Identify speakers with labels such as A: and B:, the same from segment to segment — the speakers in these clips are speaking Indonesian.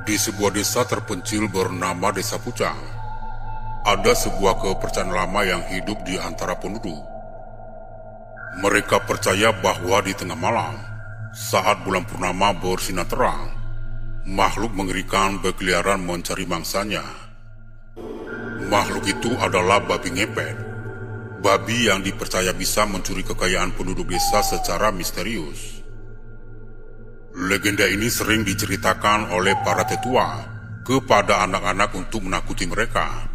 A: Di sebuah desa terpencil bernama Desa Pucang, ada sebuah kepercayaan lama yang hidup di antara penduduk. Mereka percaya bahwa di tengah malam, saat bulan purnama bersinar terang, makhluk mengerikan berkeliaran mencari mangsanya. Makhluk itu adalah babi ngepet, babi yang dipercaya bisa mencuri kekayaan penduduk desa secara misterius. Legenda ini sering diceritakan oleh para tetua kepada anak-anak untuk menakuti mereka.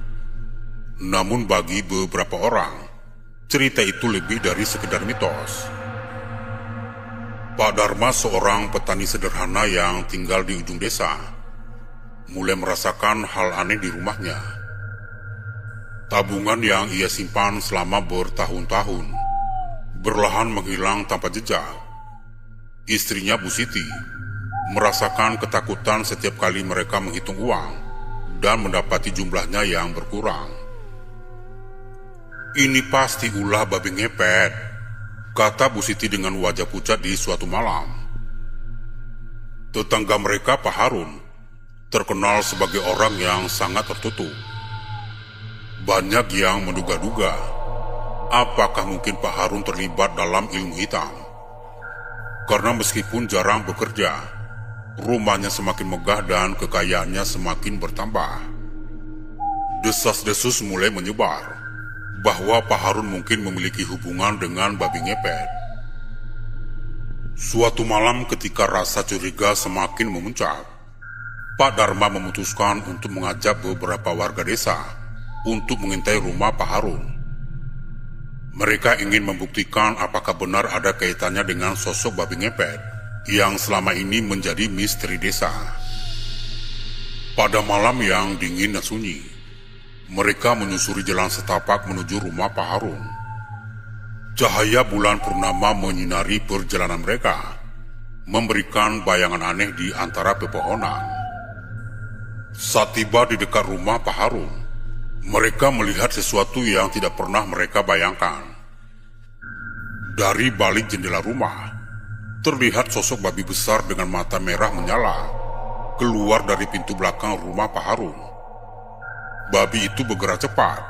A: Namun bagi beberapa orang, cerita itu lebih dari sekedar mitos. Pak Dharma, seorang petani sederhana yang tinggal di ujung desa, mulai merasakan hal aneh di rumahnya. Tabungan yang ia simpan selama bertahun-tahun berlahan menghilang tanpa jejak. Istrinya Bu Siti merasakan ketakutan setiap kali mereka menghitung uang dan mendapati jumlahnya yang berkurang. "Ini pasti ulah babi ngepet," kata Bu Siti dengan wajah pucat di suatu malam. Tetangga mereka, Pak Harun, terkenal sebagai orang yang sangat tertutup. Banyak yang menduga-duga apakah mungkin Pak Harun terlibat dalam ilmu hitam. Karena meskipun jarang bekerja, rumahnya semakin megah dan kekayaannya semakin bertambah. Desas-desus mulai menyebar bahwa Pak Harun mungkin memiliki hubungan dengan babi ngepet. Suatu malam ketika rasa curiga semakin memuncak, Pak Dharma memutuskan untuk mengajak beberapa warga desa untuk mengintai rumah Pak Harun. Mereka ingin membuktikan apakah benar ada kaitannya dengan sosok babi ngepet yang selama ini menjadi misteri desa. Pada malam yang dingin dan sunyi, mereka menyusuri jalan setapak menuju rumah Pak Harun. Cahaya bulan purnama menyinari perjalanan mereka, memberikan bayangan aneh di antara pepohonan. Saat tiba di dekat rumah Pak Harun, mereka melihat sesuatu yang tidak pernah mereka bayangkan. Dari balik jendela rumah, terlihat sosok babi besar dengan mata merah menyala keluar dari pintu belakang rumah Pak Harun. Babi itu bergerak cepat,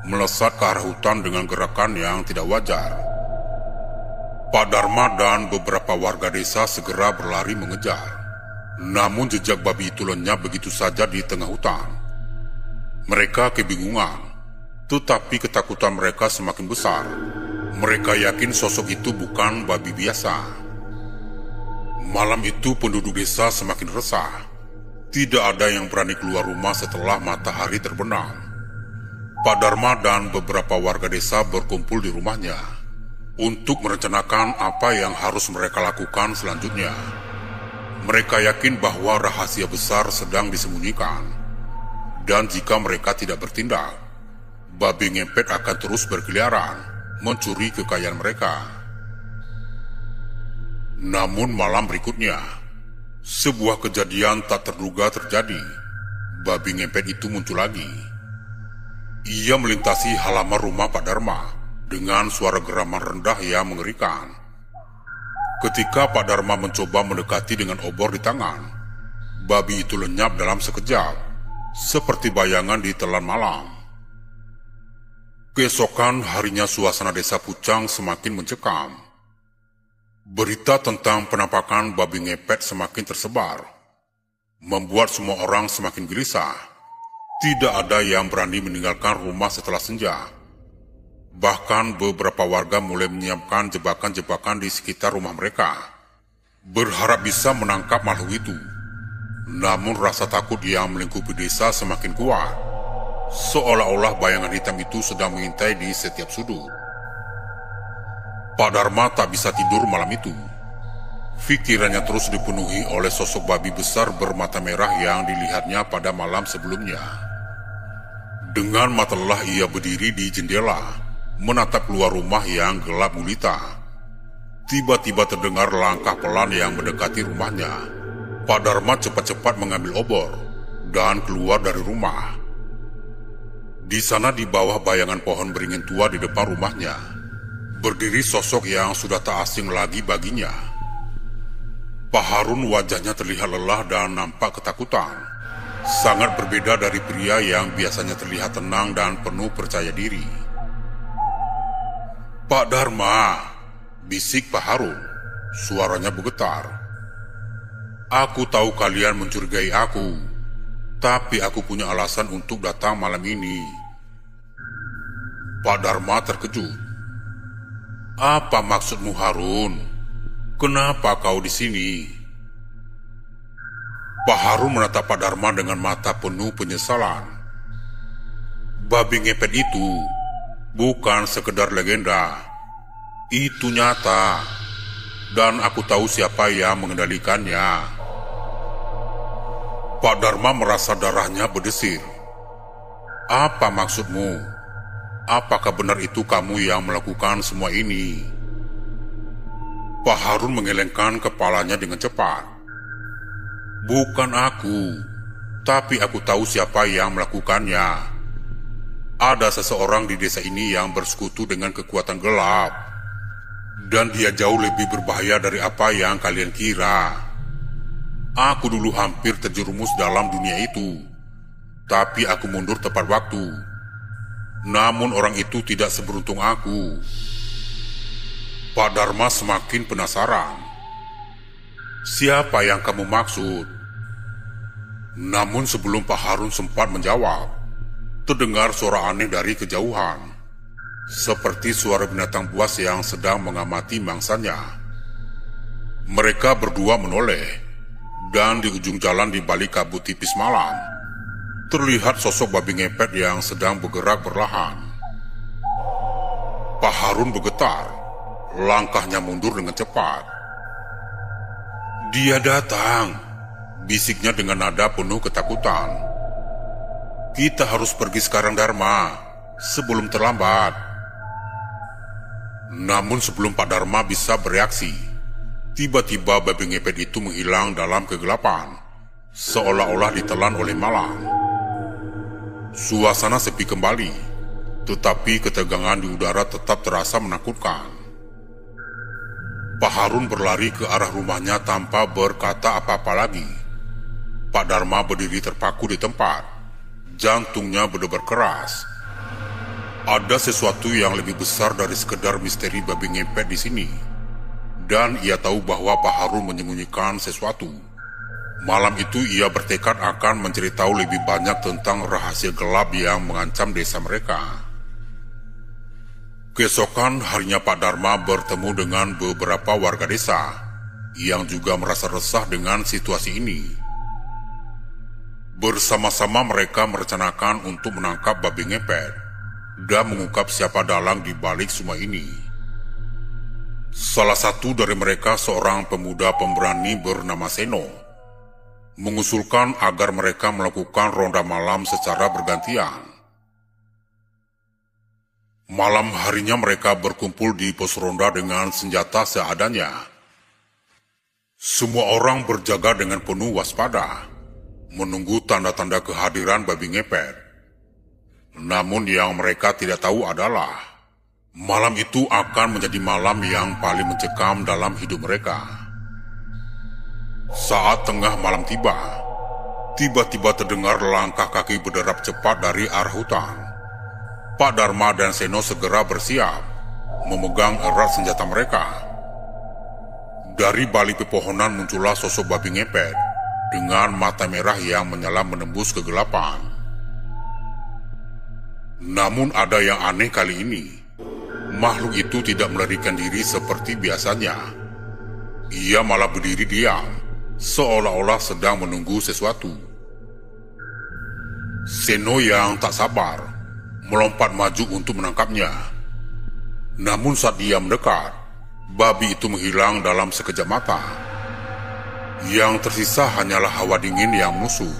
A: melesat ke arah hutan dengan gerakan yang tidak wajar. Pak Dharma dan beberapa warga desa segera berlari mengejar. Namun jejak babi itu lenyap begitu saja di tengah hutan. Mereka kebingungan, tetapi ketakutan mereka semakin besar. Mereka yakin sosok itu bukan babi biasa. Malam itu penduduk desa semakin resah. Tidak ada yang berani keluar rumah setelah matahari terbenam. Pak Dharma dan beberapa warga desa berkumpul di rumahnya untuk merencanakan apa yang harus mereka lakukan selanjutnya. Mereka yakin bahwa rahasia besar sedang disembunyikan. Dan jika mereka tidak bertindak, babi ngepet akan terus berkeliaran, mencuri kekayaan mereka. Namun malam berikutnya, sebuah kejadian tak terduga terjadi. Babi ngepet itu muncul lagi. Ia melintasi halaman rumah Pak Dharma dengan suara geraman rendah yang mengerikan. Ketika Pak Dharma mencoba mendekati dengan obor di tangan, babi itu lenyap dalam sekejap, seperti bayangan di telan malam. Keesokan harinya suasana Desa Pucang semakin mencekam. Berita tentang penampakan babi ngepet semakin tersebar, membuat semua orang semakin gelisah. Tidak ada yang berani meninggalkan rumah setelah senja. Bahkan beberapa warga mulai menyiapkan jebakan-jebakan di sekitar rumah mereka, berharap bisa menangkap makhluk itu. Namun rasa takut yang melingkupi desa semakin kuat, seolah-olah bayangan hitam itu sedang mengintai di setiap sudut. Pak Dharma tak bisa tidur malam itu. Pikirannya terus dipenuhi oleh sosok babi besar bermata merah yang dilihatnya pada malam sebelumnya. Dengan mata lelah ia berdiri di jendela, menatap keluar rumah yang gelap gulita. Tiba-tiba terdengar langkah pelan yang mendekati rumahnya. Pak Dharma cepat-cepat mengambil obor dan keluar dari rumah. Di sana di bawah bayangan pohon beringin tua di depan rumahnya, berdiri sosok yang sudah tak asing lagi baginya. Pak Harun wajahnya terlihat lelah dan nampak ketakutan. Sangat berbeda dari pria yang biasanya terlihat tenang dan penuh percaya diri. "Pak Dharma," bisik Pak Harun. Suaranya bergetar. "Aku tahu kalian mencurigai aku, tapi aku punya alasan untuk datang malam ini." Pak Dharma terkejut. "Apa maksudmu, Harun? Kenapa kau di sini?" Pak Harun menatap Pak Dharma dengan mata penuh penyesalan. "Babi ngepet itu bukan sekedar legenda. Itu nyata. Dan aku tahu siapa yang mengendalikannya." Pak Dharma merasa darahnya berdesir. "Apa maksudmu? Apakah benar itu kamu yang melakukan semua ini?" Pak Harun menggelengkan kepalanya dengan cepat. "Bukan aku, tapi aku tahu siapa yang melakukannya. Ada seseorang di desa ini yang bersekutu dengan kekuatan gelap, dan dia jauh lebih berbahaya dari apa yang kalian kira. Aku dulu hampir terjerumus dalam dunia itu, tapi aku mundur tepat waktu. Namun orang itu tidak seberuntung aku." Pak Dharma semakin penasaran. "Siapa yang kamu maksud?" Namun sebelum Pak Harun sempat menjawab, terdengar suara aneh dari kejauhan, seperti suara binatang buas yang sedang mengamati mangsanya. Mereka berdua menoleh, dan di ujung jalan di balik kabut tipis malam, terlihat sosok babi ngepet yang sedang bergerak perlahan. Pak Harun bergetar, langkahnya mundur dengan cepat. "Dia datang," bisiknya dengan nada penuh ketakutan. "Kita harus pergi sekarang, Dharma, sebelum terlambat." Namun sebelum Pak Dharma bisa bereaksi, tiba-tiba babi ngepet itu menghilang dalam kegelapan, seolah-olah ditelan oleh malam. Suasana sepi kembali, tetapi ketegangan di udara tetap terasa menakutkan. Pak Harun berlari ke arah rumahnya tanpa berkata apa-apa lagi. Pak Dharma berdiri terpaku di tempat, jantungnya berdebar keras. Ada sesuatu yang lebih besar dari sekedar misteri babi ngepet di sini, dan ia tahu bahwa Pak Harun menyembunyikan sesuatu. Malam itu ia bertekad akan mencari tahu lebih banyak tentang rahasia gelap yang mengancam desa mereka. Keesokan harinya Pak Dharma bertemu dengan beberapa warga desa yang juga merasa resah dengan situasi ini. Bersama-sama mereka merencanakan untuk menangkap babi ngepet dan mengungkap siapa dalang di balik semua ini. Salah satu dari mereka, seorang pemuda pemberani bernama Seno, mengusulkan agar mereka melakukan ronda malam secara bergantian. Malam harinya mereka berkumpul di pos ronda dengan senjata seadanya. Semua orang berjaga dengan penuh waspada, menunggu tanda-tanda kehadiran babi ngepet. Namun yang mereka tidak tahu adalah malam itu akan menjadi malam yang paling mencekam dalam hidup mereka. Saat tengah malam tiba-tiba terdengar langkah kaki berderap cepat dari arah hutan. Pak Dharma dan Seno segera bersiap, memegang erat senjata mereka. Dari balik pepohonan muncullah sosok babi ngepet dengan mata merah yang menyala menembus kegelapan. Namun ada yang aneh kali ini. Makhluk itu tidak melarikan diri seperti biasanya. Ia malah berdiri diam, seolah-olah sedang menunggu sesuatu. Seno yang tak sabar melompat maju untuk menangkapnya. Namun saat dia mendekat, babi itu menghilang dalam sekejap mata. Yang tersisa hanyalah hawa dingin yang menusuk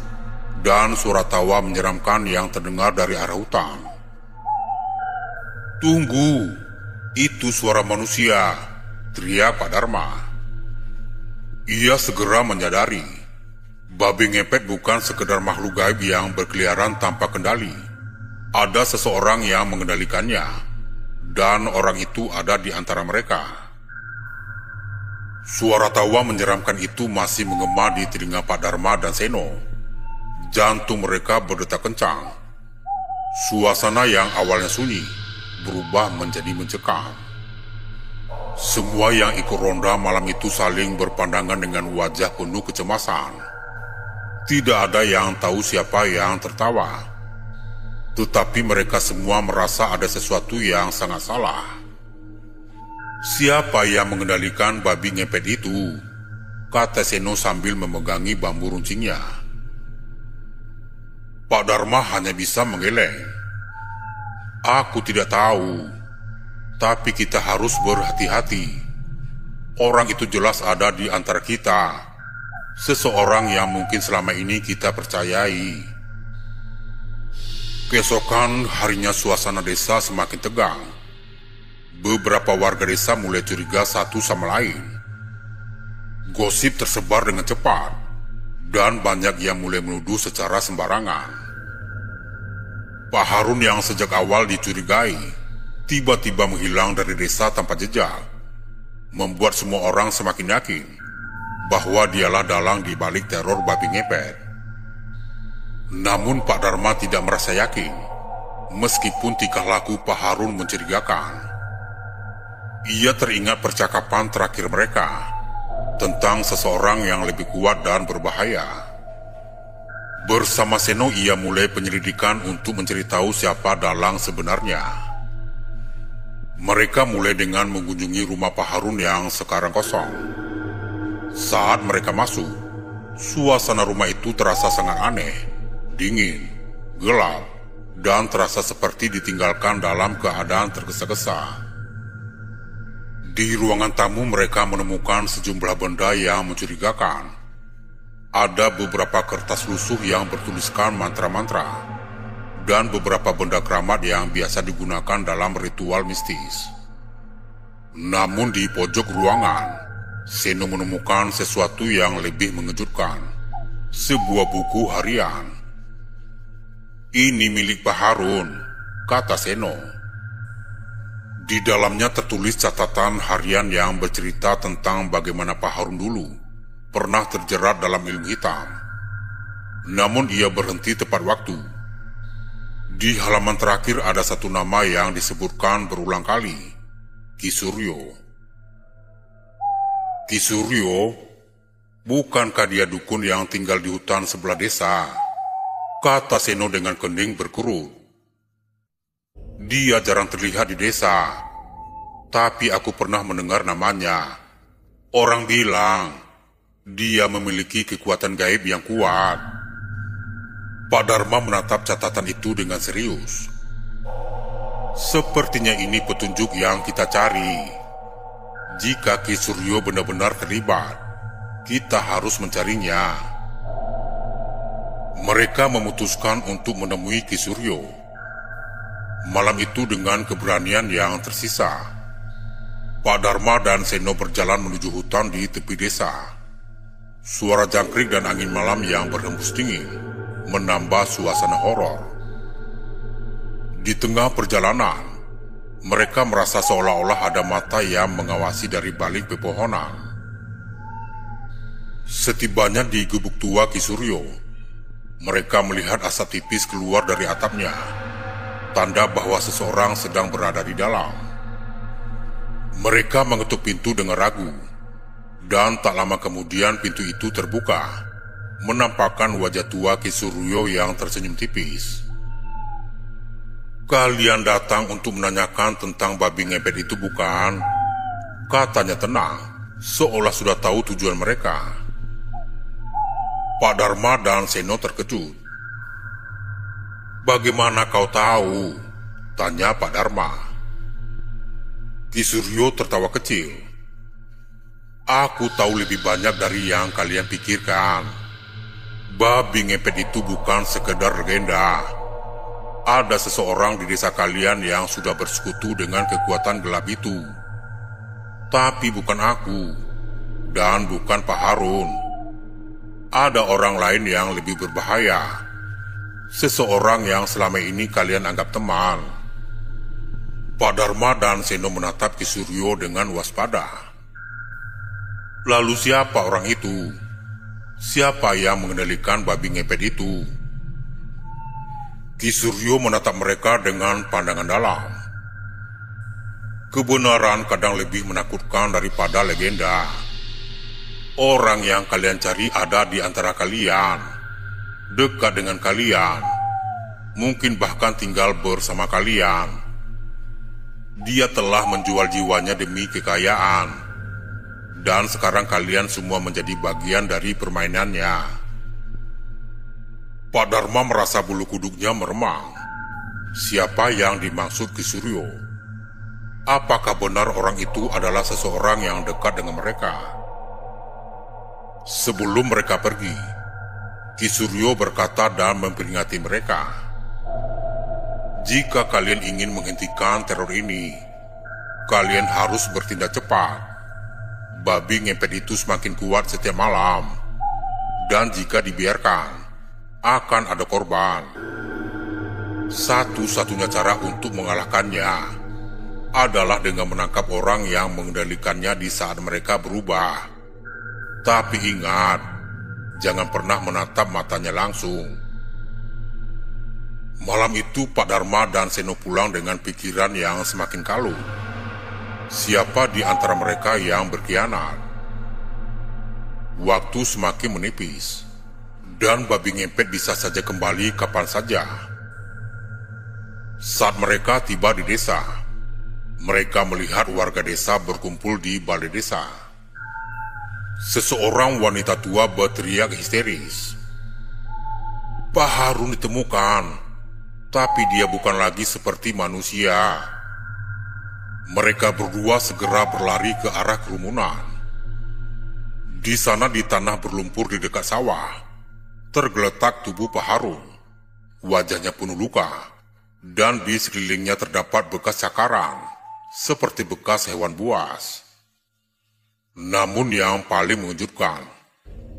A: dan suara tawa menyeramkan yang terdengar dari arah hutan. "Tunggu, itu suara manusia," teriak Pak Dharma. Ia segera menyadari, babi ngepet bukan sekedar makhluk gaib yang berkeliaran tanpa kendali. Ada seseorang yang mengendalikannya, dan orang itu ada di antara mereka. Suara tawa menyeramkan itu masih menggema di telinga Pak Dharma dan Seno. Jantung mereka berdetak kencang. Suasana yang awalnya sunyi berubah menjadi mencekam. Semua yang ikut ronda malam itu saling berpandangan dengan wajah penuh kecemasan. Tidak ada yang tahu siapa yang tertawa. Tetapi mereka semua merasa ada sesuatu yang sangat salah. "Siapa yang mengendalikan babi ngepet itu?" kata Seno sambil memegangi bambu runcingnya. Pak Dharma hanya bisa menggeleng. "Aku tidak tahu, tapi kita harus berhati-hati. Orang itu jelas ada di antara kita. Seseorang yang mungkin selama ini kita percayai." Keesokan harinya suasana desa semakin tegang. Beberapa warga desa mulai curiga satu sama lain. Gosip tersebar dengan cepat, dan banyak yang mulai menuduh secara sembarangan. Pak Harun yang sejak awal dicurigai, tiba-tiba menghilang dari desa tanpa jejak, membuat semua orang semakin yakin bahwa dialah dalang di balik teror babi ngepet. Namun Pak Dharma tidak merasa yakin, meskipun tingkah laku Pak Harun mencurigakan. Ia teringat percakapan terakhir mereka tentang seseorang yang lebih kuat dan berbahaya. Bersama Seno ia mulai penyelidikan untuk mencari tahu siapa dalang sebenarnya. Mereka mulai dengan mengunjungi rumah Pak Harun yang sekarang kosong. Saat mereka masuk, suasana rumah itu terasa sangat aneh. Dingin, gelap, dan terasa seperti ditinggalkan dalam keadaan tergesa-gesa. Di ruangan tamu mereka menemukan sejumlah benda yang mencurigakan. Ada beberapa kertas lusuh yang bertuliskan mantra-mantra, dan beberapa benda keramat yang biasa digunakan dalam ritual mistis. Namun di pojok ruangan, Seno menemukan sesuatu yang lebih mengejutkan. Sebuah buku harian. "Ini milik Pak Harun," kata Seno. Di dalamnya tertulis catatan harian yang bercerita tentang bagaimana Pak Harun dulu pernah terjerat dalam ilmu hitam. Namun ia berhenti tepat waktu. Di halaman terakhir ada satu nama yang disebutkan berulang kali, Ki Suryo. "Ki Suryo? Bukankah dia dukun yang tinggal di hutan sebelah desa?" kata Seno dengan kening berkerut. "Dia jarang terlihat di desa, tapi aku pernah mendengar namanya. Orang bilang dia memiliki kekuatan gaib yang kuat." Pak Dharma menatap catatan itu dengan serius. "Sepertinya ini petunjuk yang kita cari. Jika Ki Suryo benar-benar terlibat, kita harus mencarinya." Mereka memutuskan untuk menemui Ki Suryo. Malam itu dengan keberanian yang tersisa, Pak Dharma dan Seno berjalan menuju hutan di tepi desa. Suara jangkrik dan angin malam yang berhembus dingin menambah suasana horor. Di tengah perjalanan, mereka merasa seolah-olah ada mata yang mengawasi dari balik pepohonan. Setibanya di gubuk tua Ki Suryo, mereka melihat asap tipis keluar dari atapnya, tanda bahwa seseorang sedang berada di dalam. Mereka mengetuk pintu dengan ragu, dan tak lama kemudian pintu itu terbuka, menampakkan wajah tua Ki Suryo yang tersenyum tipis. "Kalian datang untuk menanyakan tentang babi ngepet itu, bukan?" katanya tenang, seolah sudah tahu tujuan mereka. Pak Dharma dan Seno terkejut. "Bagaimana kau tahu?" tanya Pak Dharma. Ki Suryo tertawa kecil. "Aku tahu lebih banyak dari yang kalian pikirkan. Babi ngepet itu bukan sekedar legenda. Ada seseorang di desa kalian yang sudah bersekutu dengan kekuatan gelap itu. Tapi bukan aku, dan bukan Pak Harun. Ada orang lain yang lebih berbahaya. Seseorang yang selama ini kalian anggap teman." Pak Dharma dan Seno menatap Ki Suryo dengan waspada. Lalu siapa orang itu? Siapa yang mengendalikan babi ngepet itu? Ki Suryo menatap mereka dengan pandangan dalam. Kebenaran kadang lebih menakutkan daripada legenda. Orang yang kalian cari ada di antara kalian, dekat dengan kalian, mungkin bahkan tinggal bersama kalian. Dia telah menjual jiwanya demi kekayaan, dan sekarang kalian semua menjadi bagian dari permainannya. Pak Dharma merasa bulu kuduknya meremang. Siapa yang dimaksud Ki Suryo? Apakah benar orang itu adalah seseorang yang dekat dengan mereka? Sebelum mereka pergi, Ki Suryo berkata dan memperingati mereka. Jika kalian ingin menghentikan teror ini, kalian harus bertindak cepat. Babi ngepet itu semakin kuat setiap malam, dan jika dibiarkan, akan ada korban. Satu-satunya cara untuk mengalahkannya adalah dengan menangkap orang yang mengendalikannya di saat mereka berubah. Tapi ingat, jangan pernah menatap matanya langsung. Malam itu Pak Dharma dan Seno pulang dengan pikiran yang semakin kalut. Siapa di antara mereka yang berkhianat? Waktu semakin menipis, dan babi ngepet bisa saja kembali kapan saja. Saat mereka tiba di desa, mereka melihat warga desa berkumpul di balai desa. Seseorang wanita tua berteriak histeris. Pak Harun ditemukan, tapi dia bukan lagi seperti manusia. Mereka berdua segera berlari ke arah kerumunan. Di sana di tanah berlumpur di dekat sawah, tergeletak tubuh Pak Harun. Wajahnya penuh luka, dan di sekelilingnya terdapat bekas cakaran, seperti bekas hewan buas. Namun yang paling mengejutkan,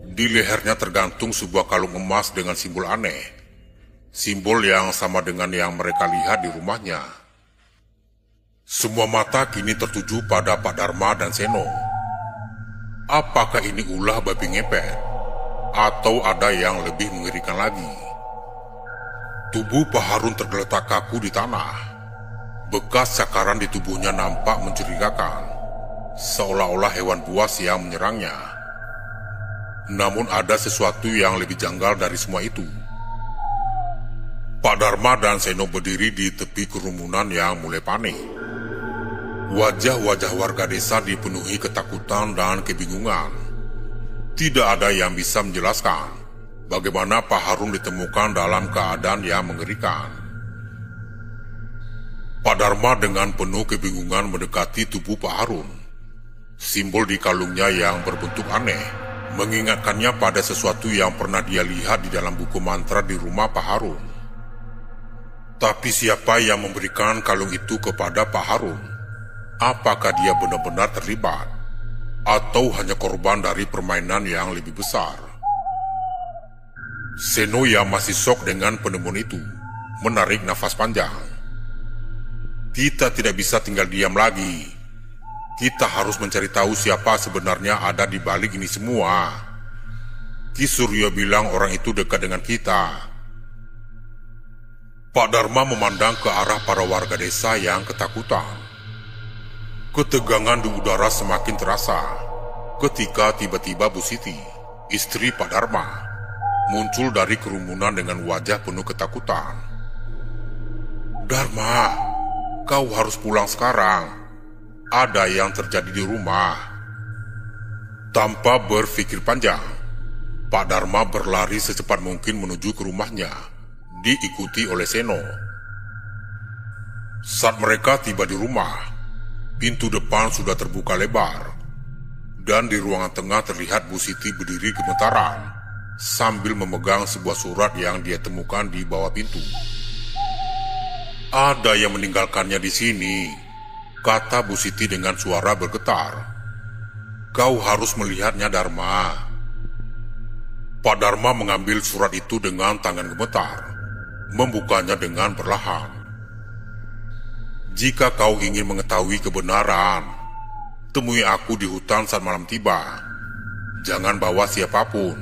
A: di lehernya tergantung sebuah kalung emas dengan simbol aneh. Simbol yang sama dengan yang mereka lihat di rumahnya. Semua mata kini tertuju pada Pak Dharma dan Seno. Apakah ini ulah babi ngepet? Atau ada yang lebih mengerikan lagi? Tubuh Pak Harun tergeletak kaku di tanah. Bekas cakaran di tubuhnya nampak mencurigakan, seolah-olah hewan buas yang menyerangnya. Namun ada sesuatu yang lebih janggal dari semua itu. Pak Dharma dan Seno berdiri di tepi kerumunan yang mulai panik. Wajah-wajah warga desa dipenuhi ketakutan dan kebingungan. Tidak ada yang bisa menjelaskan bagaimana Pak Harun ditemukan dalam keadaan yang mengerikan. Pak Dharma dengan penuh kebingungan mendekati tubuh Pak Harun. Simbol di kalungnya yang berbentuk aneh mengingatkannya pada sesuatu yang pernah dia lihat di dalam buku mantra di rumah Pak Harun. Tapi siapa yang memberikan kalung itu kepada Pak Harun? Apakah dia benar-benar terlibat? Atau hanya korban dari permainan yang lebih besar? Seno yang masih syok dengan penemuan itu menarik nafas panjang. Kita tidak bisa tinggal diam lagi. Kita harus mencari tahu siapa sebenarnya ada di balik ini semua. Ki Suryo bilang orang itu dekat dengan kita. Pak Dharma memandang ke arah para warga desa yang ketakutan. Ketegangan di udara semakin terasa ketika tiba-tiba Bu Siti, istri Pak Dharma, muncul dari kerumunan dengan wajah penuh ketakutan. Dharma, kau harus pulang sekarang. Ada yang terjadi di rumah. Tanpa berpikir panjang, Pak Dharma berlari secepat mungkin menuju ke rumahnya, diikuti oleh Seno. Saat mereka tiba di rumah, pintu depan sudah terbuka lebar, dan di ruangan tengah terlihat Bu Siti berdiri gemetaran sambil memegang sebuah surat yang dia temukan di bawah pintu. Ada yang meninggalkannya di sini, kata Bu Siti dengan suara bergetar. Kau harus melihatnya, Dharma. Pak Dharma mengambil surat itu dengan tangan gemetar, membukanya dengan perlahan. Jika kau ingin mengetahui kebenaran, temui aku di hutan saat malam tiba, Jangan bawa siapapun.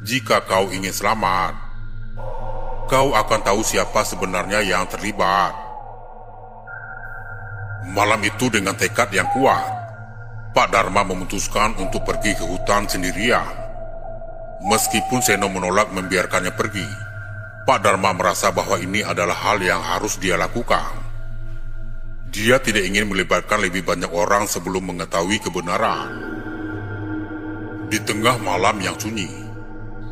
A: Jika kau ingin selamat, kau akan tahu siapa sebenarnya yang terlibat. Malam itu dengan tekad yang kuat, Pak Dharma memutuskan untuk pergi ke hutan sendirian. Meskipun Seno menolak membiarkannya pergi, Pak Dharma merasa bahwa ini adalah hal yang harus dia lakukan. Dia tidak ingin melibatkan lebih banyak orang sebelum mengetahui kebenaran. Di tengah malam yang sunyi,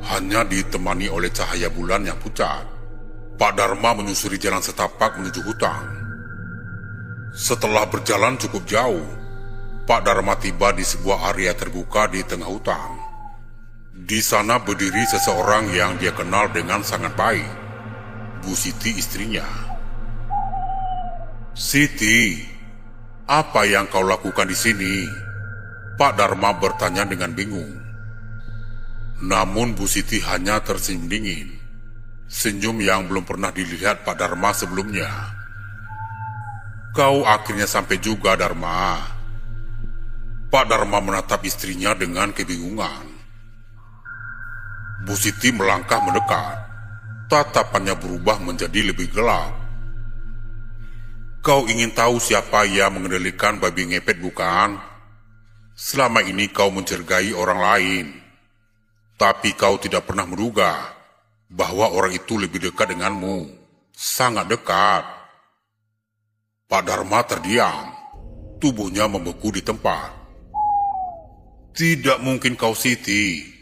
A: hanya ditemani oleh cahaya bulan yang pucat, Pak Dharma menyusuri jalan setapak menuju hutan. Setelah berjalan cukup jauh, Pak Dharma tiba di sebuah area terbuka di tengah hutan. Di sana berdiri seseorang yang dia kenal dengan sangat baik, Bu Siti, istrinya. "Siti, apa yang kau lakukan di sini?" Pak Dharma bertanya dengan bingung. Namun Bu Siti hanya tersenyum dingin, senyum yang belum pernah dilihat Pak Dharma sebelumnya. "Kau akhirnya sampai juga, Dharma." Pak Dharma menatap istrinya dengan kebingungan. Bu Siti melangkah mendekat, tatapannya berubah menjadi lebih gelap. "Kau ingin tahu siapa yang mengendalikan babi ngepet, bukan? Selama ini kau mencurigai orang lain, tapi kau tidak pernah menduga bahwa orang itu lebih dekat denganmu, sangat dekat." Pak Dharma terdiam, tubuhnya membeku di tempat. "Tidak mungkin kau, Siti."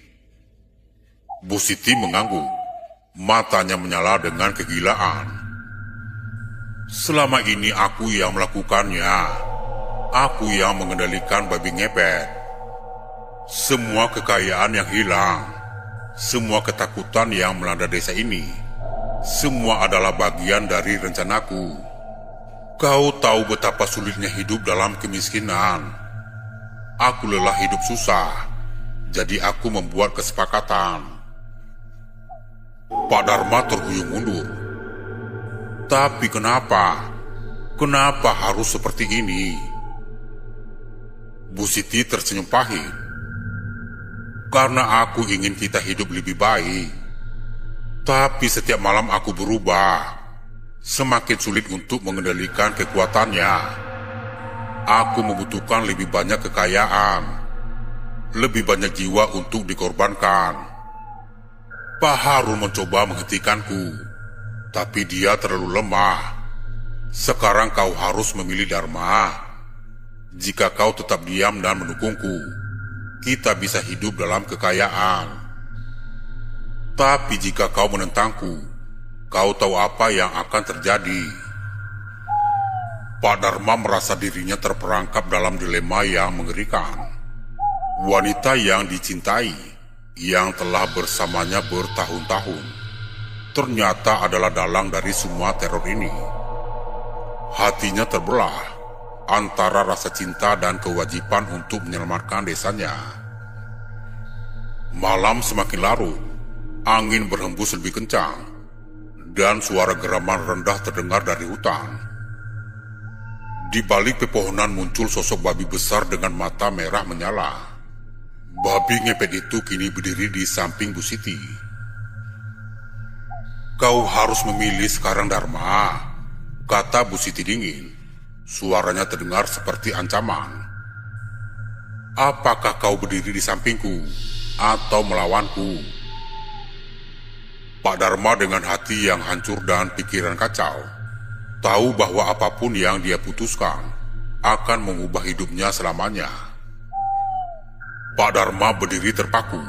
A: Bu Siti mengangguk, matanya menyala dengan kegilaan. "Selama ini aku yang melakukannya. Aku yang mengendalikan babi ngepet. Semua kekayaan yang hilang, semua ketakutan yang melanda desa ini, semua adalah bagian dari rencanaku. Kau tahu betapa sulitnya hidup dalam kemiskinan. Aku lelah hidup susah, jadi aku membuat kesepakatan." Pak Dharma terhuyung mundur. "Tapi kenapa? Kenapa harus seperti ini?" Bu Siti tersenyum pahit. "Karena aku ingin kita hidup lebih baik. Tapi setiap malam aku berubah. Semakin sulit untuk mengendalikan kekuatannya. Aku membutuhkan lebih banyak kekayaan, lebih banyak jiwa untuk dikorbankan. Pak Harun mencoba menghentikanku, tapi dia terlalu lemah. Sekarang kau harus memilih, Dharma. Jika kau tetap diam dan mendukungku, kita bisa hidup dalam kekayaan. Tapi jika kau menentangku, kau tahu apa yang akan terjadi." Pak Dharma merasa dirinya terperangkap dalam dilema yang mengerikan. Wanita yang dicintai, yang telah bersamanya bertahun-tahun, ternyata adalah dalang dari semua teror ini. Hatinya terbelah antara rasa cinta dan kewajiban untuk menyelamatkan desanya. Malam semakin larut, angin berhembus lebih kencang, dan suara geraman rendah terdengar dari hutan. Di balik pepohonan muncul sosok babi besar dengan mata merah menyala. Babi ngepet itu kini berdiri di samping Bu Siti. "Kau harus memilih sekarang, Dharma," kata Bu Siti dingin. Suaranya terdengar seperti ancaman. "Apakah kau berdiri di sampingku atau melawanku?" Pak Dharma dengan hati yang hancur dan pikiran kacau, tahu bahwa apapun yang dia putuskan akan mengubah hidupnya selamanya. Pak Dharma berdiri terpaku,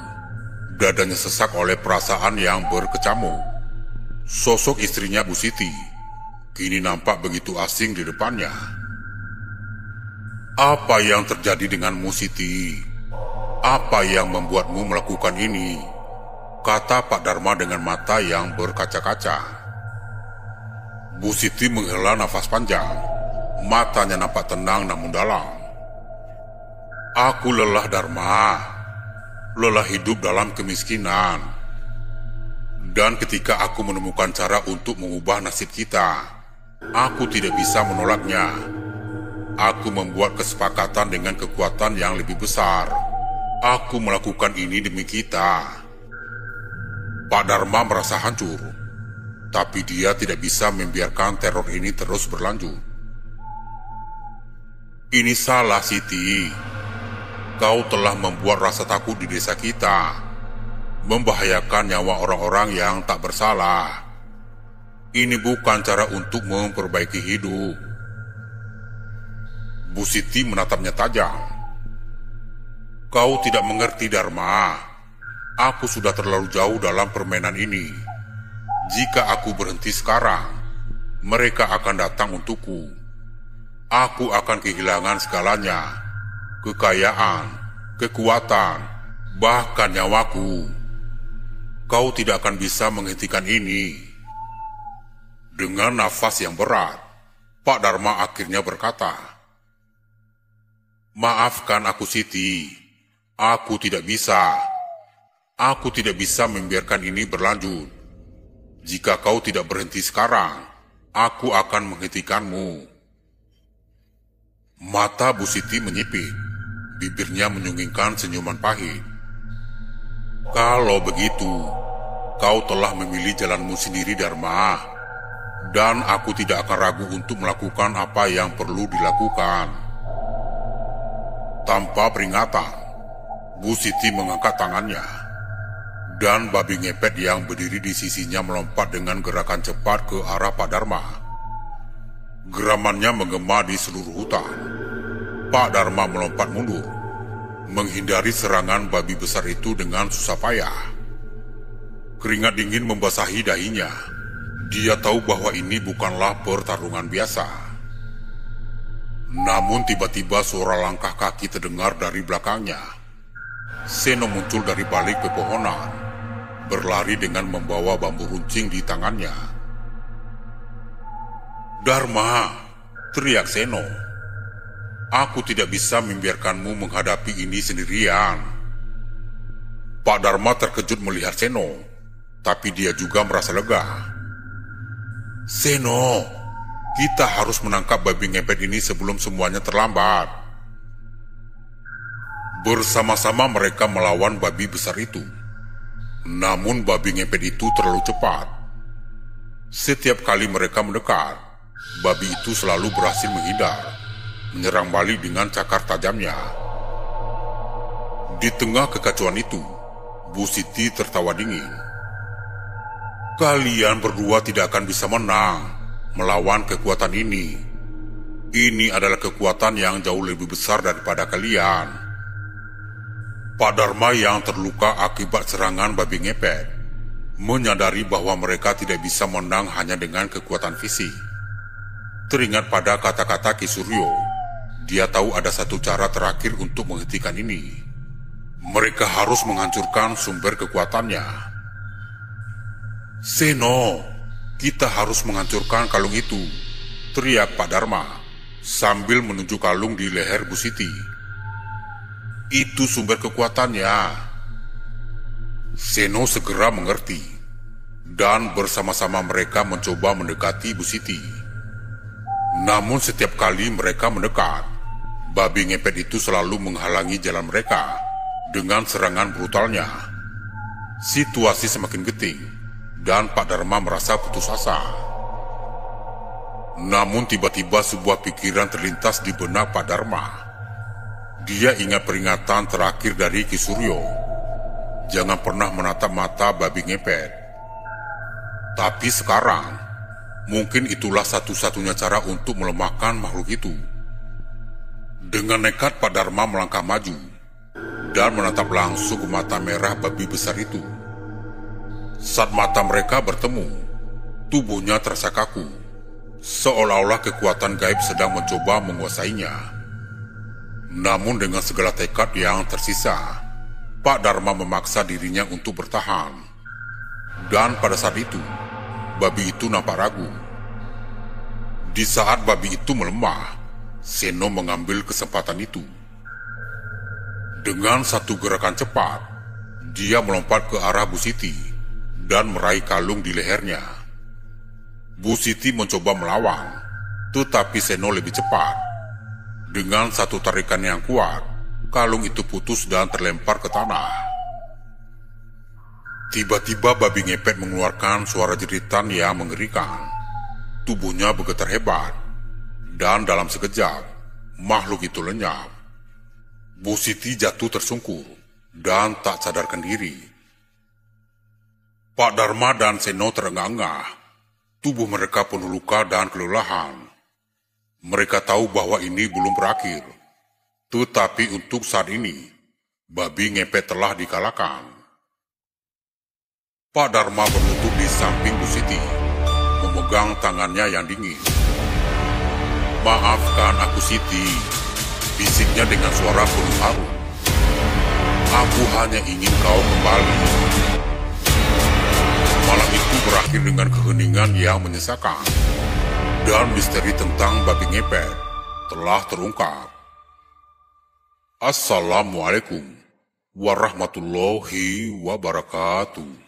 A: dadanya sesak oleh perasaan yang berkecamuk. Sosok istrinya Bu Siti kini nampak begitu asing di depannya. "Apa yang terjadi denganmu, Siti? Apa yang membuatmu melakukan ini?" kata Pak Dharma dengan mata yang berkaca-kaca. Bu Siti menghela nafas panjang, matanya nampak tenang namun dalam. "Aku lelah, Dharma, lelah hidup dalam kemiskinan. Dan ketika aku menemukan cara untuk mengubah nasib kita, aku tidak bisa menolaknya. Aku membuat kesepakatan dengan kekuatan yang lebih besar. Aku melakukan ini demi kita. Pak Dharma merasa hancur, tapi dia tidak bisa membiarkan teror ini terus berlanjut. Ini salah, Siti. Kau telah membuat rasa takut di desa kita, membahayakan nyawa orang-orang yang tak bersalah. Ini bukan cara untuk memperbaiki hidup. Bu Siti menatapnya tajam. Kau tidak mengerti, Dharma. Aku sudah terlalu jauh dalam permainan ini. Jika aku berhenti sekarang, mereka akan datang untukku. Aku akan kehilangan segalanya, kekayaan, kekuatan, bahkan nyawaku. Kau tidak akan bisa menghentikan ini. Dengan nafas yang berat, Pak Dharma akhirnya berkata, "Maafkan aku, Siti. Aku tidak bisa. Aku tidak bisa membiarkan ini berlanjut. Jika kau tidak berhenti sekarang, aku akan menghentikanmu." Mata Bu Siti menyipit, bibirnya menyunggingkan senyuman pahit. "Kalau begitu, kau telah memilih jalanmu sendiri, Dharma. Dan aku tidak akan ragu untuk melakukan apa yang perlu dilakukan." Tanpa peringatan, Bu Siti mengangkat tangannya. Dan babi ngepet yang berdiri di sisinya melompat dengan gerakan cepat ke arah Pak Dharma. Geramannya menggema di seluruh hutan. Pak Dharma melompat mundur, menghindari serangan babi besar itu dengan susah payah. Keringat dingin membasahi dahinya. Dia tahu bahwa ini bukanlah pertarungan biasa. Namun tiba-tiba suara langkah kaki terdengar dari belakangnya. Seno muncul dari balik pepohonan, berlari dengan membawa bambu runcing di tangannya. "Dharma!" teriak Seno. "Aku tidak bisa membiarkanmu menghadapi ini sendirian." Pak Dharma terkejut melihat Seno, tapi dia juga merasa lega. "Seno, kita harus menangkap babi ngepet ini sebelum semuanya terlambat." Bersama-sama mereka melawan babi besar itu. Namun babi ngepet itu terlalu cepat. Setiap kali mereka mendekat, babi itu selalu berhasil menghindar, menyerang balik dengan cakar tajamnya. Di tengah kekacauan itu, Bu Siti tertawa dingin. "Kalian berdua tidak akan bisa menang melawan kekuatan ini. Ini adalah kekuatan yang jauh lebih besar daripada kalian." Pak Dharma yang terluka akibat serangan babi ngepet menyadari bahwa mereka tidak bisa menang hanya dengan kekuatan fisik. Teringat pada kata-kata Ki Suryo, dia tahu ada satu cara terakhir untuk menghentikan ini. Mereka harus menghancurkan sumber kekuatannya. "Seno, kita harus menghancurkan kalung itu," teriak Pak Dharma sambil menunjuk kalung di leher Bu Siti. "Itu sumber kekuatannya." Seno segera mengerti, dan bersama-sama mereka mencoba mendekati Bu Siti. Namun setiap kali mereka mendekat, babi ngepet itu selalu menghalangi jalan mereka dengan serangan brutalnya. Situasi semakin genting, dan Pak Dharma merasa putus asa. Namun tiba-tiba sebuah pikiran terlintas di benak Pak Dharma. Dia ingat peringatan terakhir dari Ki Suryo, jangan pernah menatap mata babi ngepet. Tapi sekarang, mungkin itulah satu-satunya cara untuk melemahkan makhluk itu. Dengan nekat Pak Dharma melangkah maju, dan menatap langsung ke mata merah babi besar itu. Saat mata mereka bertemu, tubuhnya terasa kaku, seolah-olah kekuatan gaib sedang mencoba menguasainya. Namun dengan segala tekad yang tersisa, Pak Dharma memaksa dirinya untuk bertahan. Dan pada saat itu, babi itu nampak ragu. Di saat babi itu melemah, Seno mengambil kesempatan itu. Dengan satu gerakan cepat, dia melompat ke arah Bu Siti dan meraih kalung di lehernya. Bu Siti mencoba melawan, tetapi Seno lebih cepat. Dengan satu tarikan yang kuat, kalung itu putus dan terlempar ke tanah. Tiba-tiba babi ngepet mengeluarkan suara jeritan yang mengerikan. Tubuhnya bergetar hebat, dan dalam sekejap, makhluk itu lenyap. Bu Siti jatuh tersungkur, dan tak sadarkan diri. Pak Dharma dan Seno terengah-engah. Tubuh mereka penuh luka dan kelelahan. Mereka tahu bahwa ini belum berakhir. Tetapi untuk saat ini, babi ngepet telah dikalahkan. Pak Dharma berlutut di samping Bu Siti, memegang tangannya yang dingin. "Maafkan aku, Siti," bisiknya dengan suara penuh haru. "Aku hanya ingin kau kembali." Malam itu berakhir dengan keheningan yang menyesakan, dan misteri tentang babi ngepet telah terungkap. Assalamualaikum warahmatullahi wabarakatuh.